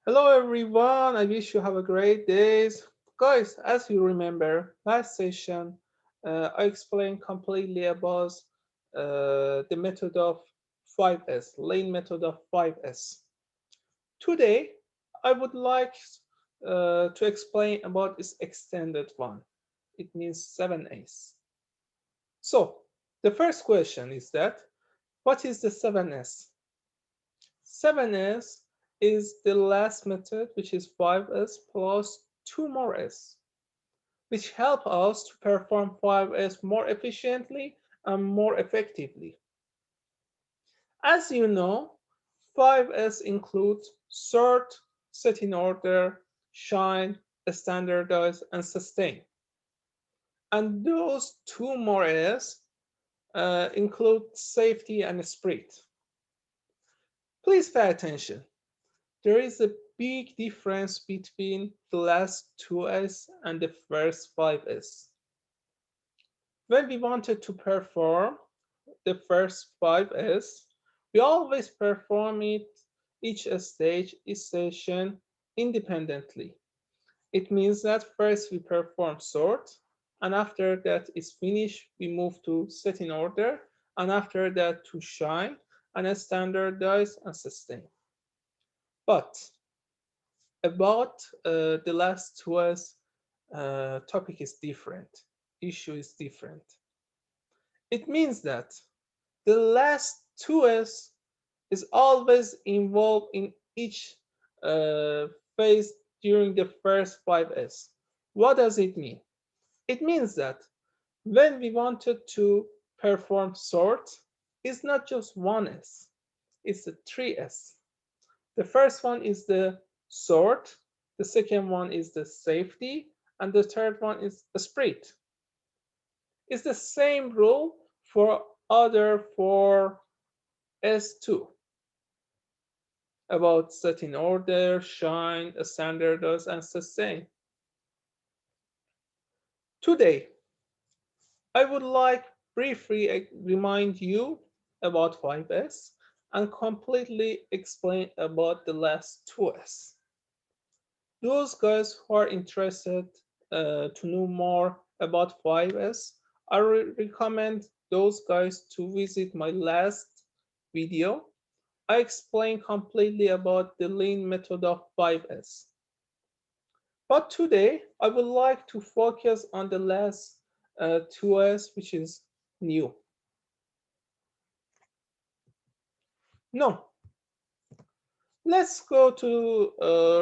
Hello everyone, I wish you have a great days. Guys, as you remember, last session I explained completely about the method of 5S, lane method of 5S. Today, I would like to explain about this extended one. It means 7S. So, the first question is that, what is the 7S? 7s is the last method, which is 5s plus 2 more s, which help us to perform 5s more efficiently and more effectively. As you know, 5s includes sort, set in order, shine, standardize, and sustain. And those 2 more s include safety and spirit. Please pay attention. There is a big difference between the last 2s and the first 5s. When we wanted to perform the first 5s, we always perform it each stage, each session independently. It means that first we perform sort, and after that is finished, we move to set in order, and after that to shine, and standardize and sustain. But about the last tours topic is different, issue is different. It means that the last tours is always involved in each phase during the first 5s. What does it mean? It means that when we wanted to perform sort, it's not just one s, it's the 3s. The first one is the sort, the second one is the safety, and the third one is the spirit. It's the same rule for other four S2 about set in order, shine, standardize, and sustain. Today, I would like briefly remind you about 5S and completely explain about the last 2S. Those guys who are interested to know more about 5S, I recommend those guys to visit my last video. I explain completely about the lean method of 5S. But today, I would like to focus on the last 2S, which is new. No, let's go to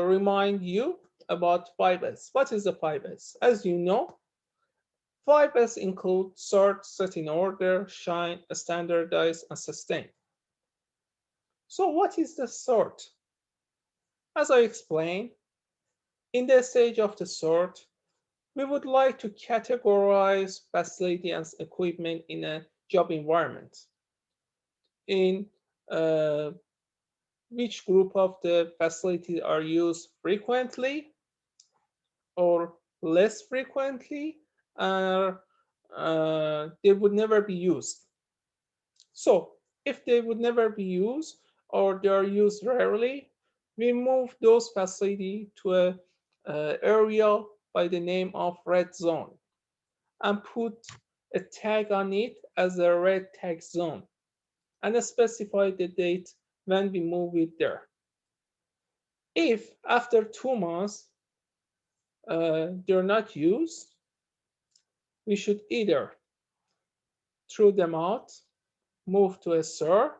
remind you about 5S. What is the 5S? As you know, 5S include sort, set in order, shine, standardize, and sustain. So what is the sort? As I explained, in the stage of the sort, we would like to categorize facility and equipment in a job environment. In which group of the facilities are used frequently or less frequently, or they would never be used. So if they would never be used or they are used rarely, we move those facilities to a area by the name of red zone and put a tag on it as a red tag zone and specify the date when we move it there. If after 2 months they're not used, we should either throw them out, move to a SIR,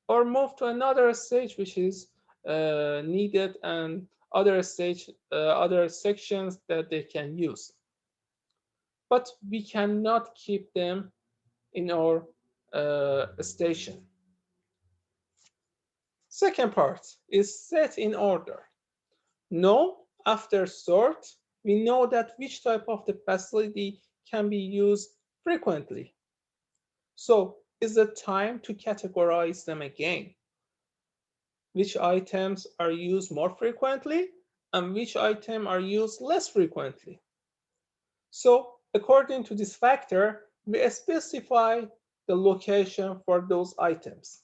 or move to another stage which is needed and other sections that they can use. But we cannot keep them in our station. Second part is set in order. Now, after sort, we know that which type of the facility can be used frequently. So is it time to categorize them again? Which items are used more frequently and which items are used less frequently? So according to this factor, we specify the location for those items.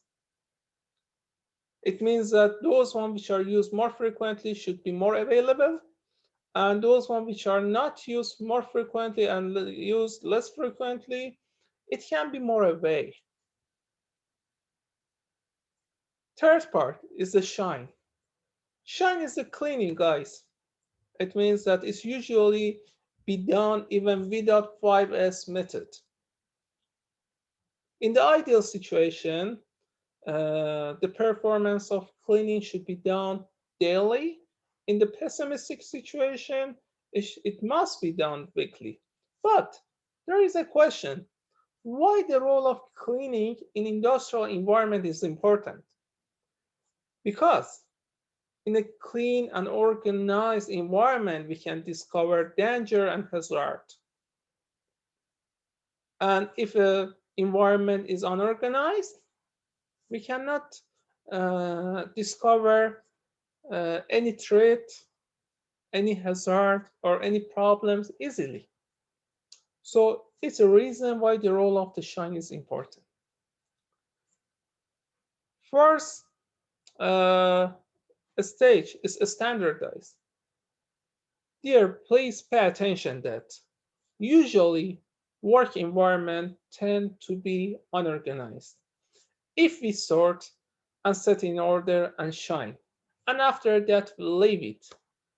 It means that those ones which are used more frequently should be more available, and those ones which are not used more frequently and used less frequently, it can be more away. Third part is the shine. Shine is the cleaning, guys. It means that it's usually be done even without 5S method. In the ideal situation, the performance of cleaning should be done daily. In the pessimistic situation, it must be done weekly. But there is a question, why the role of cleaning in industrial environment is important? Because in a clean and organized environment, we can discover danger and hazard. And if an environment is unorganized, we cannot discover any threat, any hazard, or any problems easily. So it's a reason why the role of the shine is important. First stage is standardized. Dear, please pay attention that usually work environment tend to be unorganized. If we sort and set in order and shine, and after that we leave it.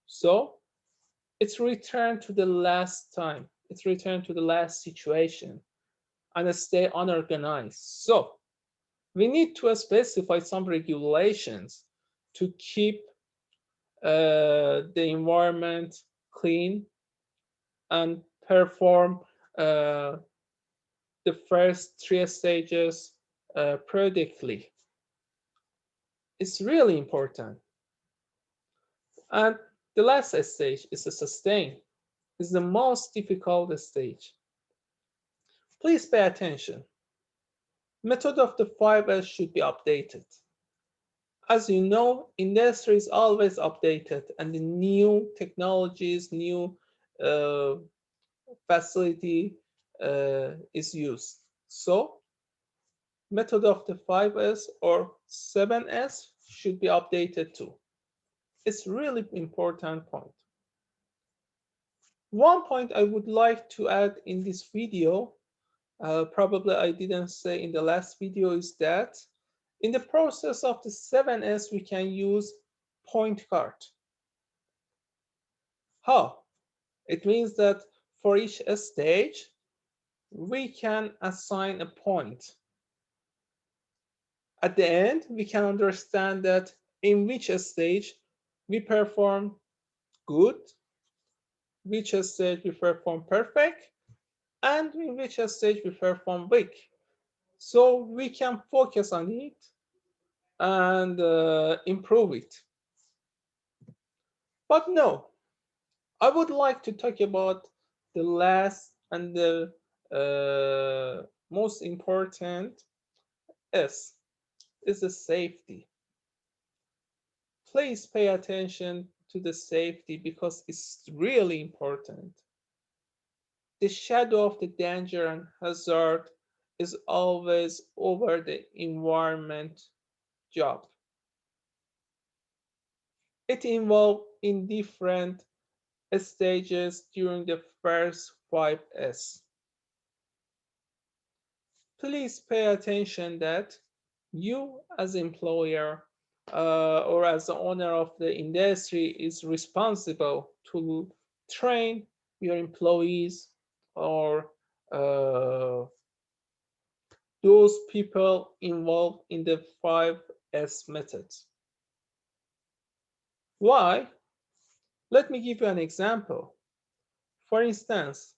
So it's returned to the last time, it's returned to the last situation and stay unorganized. So we need to specify some regulations to keep the environment clean and perform uh, the first three stages productively. It's really important. And the last stage is a sustain. It's the most difficult stage. Please pay attention. Method of the 5S should be updated. As you know, industry is always updated and the new technologies, new uh, facility is used. So method of the 5S or 7S should be updated too. It's really important point. One point I would like to add in this video, probably I didn't say in the last video, is that in the process of the 7S, we can use point card. How? It means that for each stage, we can assign a point. At the end, we can understand that in which stage we perform good, which stage we perform perfect, and in which stage we perform weak. So we can focus on it and improve it. But no, I would like to talk about the last and the most important S is the safety. Please pay attention to the safety because it's really important. The shadow of the danger and hazard is always over the environment job. It involved in different stages during the first 5S. Please pay attention that you as employer or as the owner of the industry is responsible to train your employees or those people involved in the 5S methods. Why? Let me give you an example. For instance,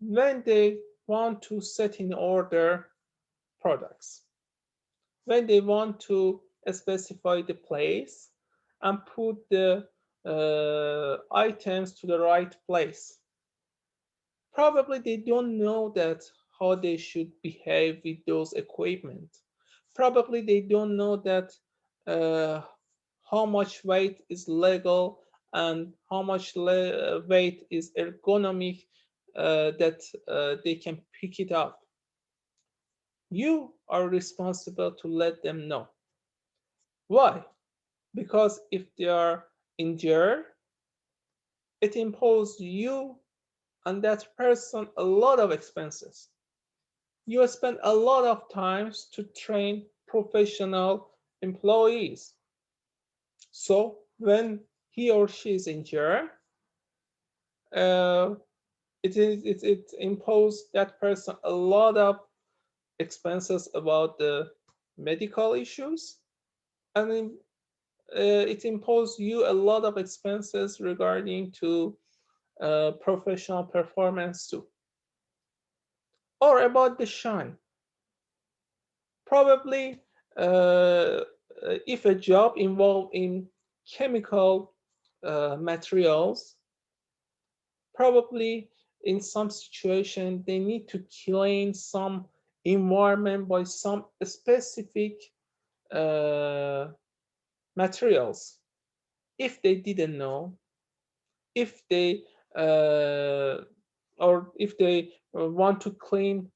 when they want to set in order products, when they want to specify the place and put the items to the right place, probably they don't know that how they should behave with those equipment. Probably they don't know that uh, how much weight is legal and how much weight is ergonomic that they can pick it up. You are responsible to let them know. Why? Because if they are injured, it imposes you and that person a lot of expenses. You spend a lot of times to train professional employees. So when he or she is injured, uh, it imposes that person a lot of expenses about the medical issues, and it imposes you a lot of expenses regarding to professional performance too. Or about the shine, probably if a job involved in chemical materials, probably in some situation they need to clean some environment by some specific uh, materials. If they didn't know, if they uh, or if they want to clean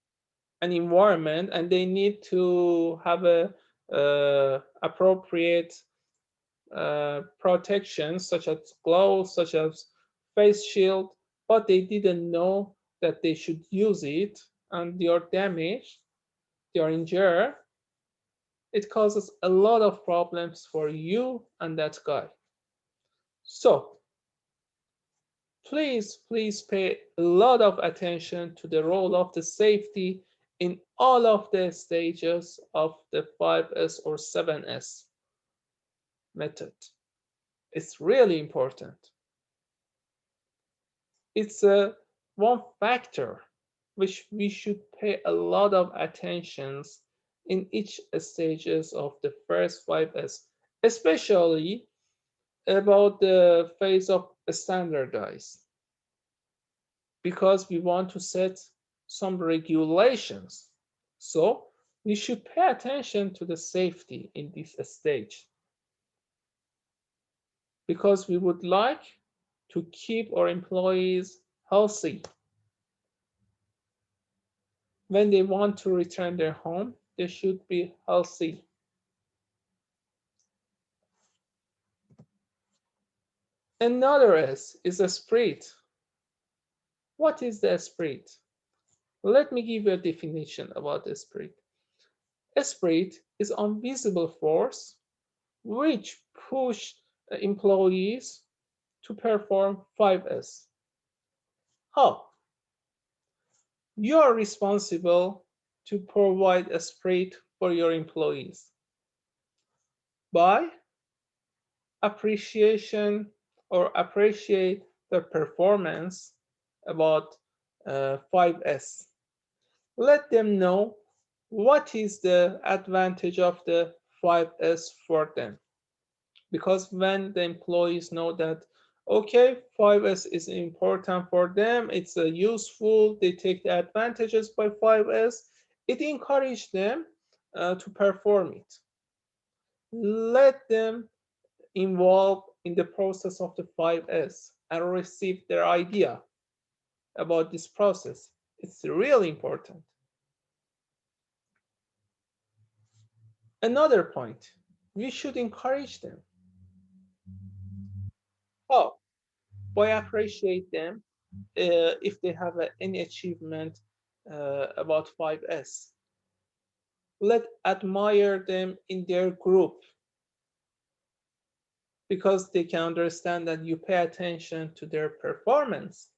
an environment and they need to have a appropriate protection such as gloves, such as face shield, but they didn't know that they should use it and they are damaged, they are injured, it causes a lot of problems for you and that guy. So please pay a lot of attention to the role of the safety in all of the stages of the 5S or 7S method. It's really important. It's a one factor which we should pay a lot of attentions in each stages of the first 5S, especially about the phase of standardize, because we want to set some regulations. So we should pay attention to the safety in this stage because we would like to keep our employees healthy. When they want to return their home, they should be healthy. Another S is esprit. What is the esprit? Let me give you a definition about esprit. Esprit is invisible force which push employees to perform 5S. How? You are responsible to provide a esprit for your employees by appreciation or appreciate their performance about 5S. Let them know what is the advantage of the 5S for them. Because when the employees know that, okay, 5S is important for them, it's useful, they take the advantages by 5S, it encourages them to perform it. Let them involve in the process of the 5S and receive their idea about this process. It's really important. Another point, we should encourage them. How? By appreciate them if they have any achievement about 5S. Let admire them in their group because they can understand that you pay attention to their performance.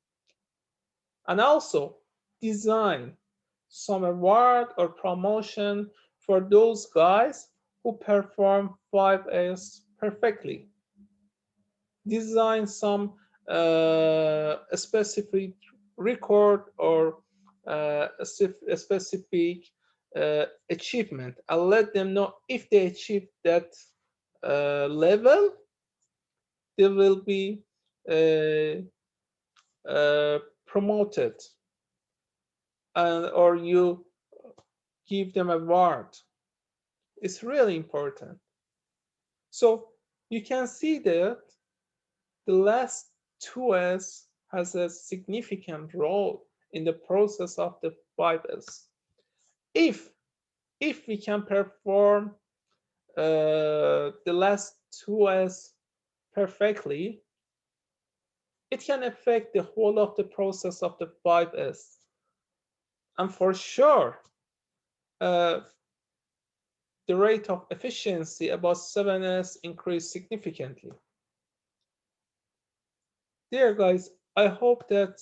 And also design some award or promotion for those guys who perform 5S perfectly. Design some specific record or a specific achievement and let them know if they achieve that level, they will be uh, promoted and or you give them a award. It's really important. So you can see that the last 2S has a significant role in the process of the 5S. If we can perform the last 2s perfectly, it can affect the whole of the process of the 5s. And for sure, uh, the rate of efficiency about 7s increased significantly. Dear guys, I hope that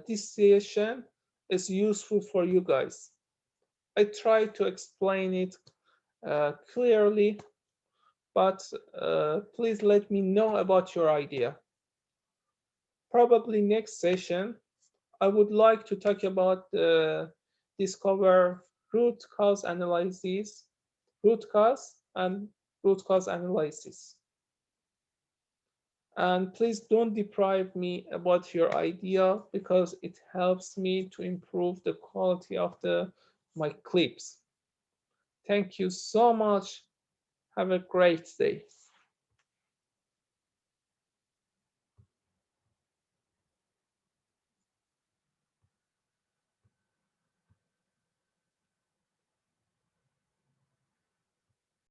this session is useful for you guys. I try to explain it clearly, but please let me know about your idea. Probably next session, I would like to talk about discover root cause analysis, root cause and root cause analysis. And please don't deprive me about your idea because it helps me to improve the quality of my clips. Thank you so much. Have a great day.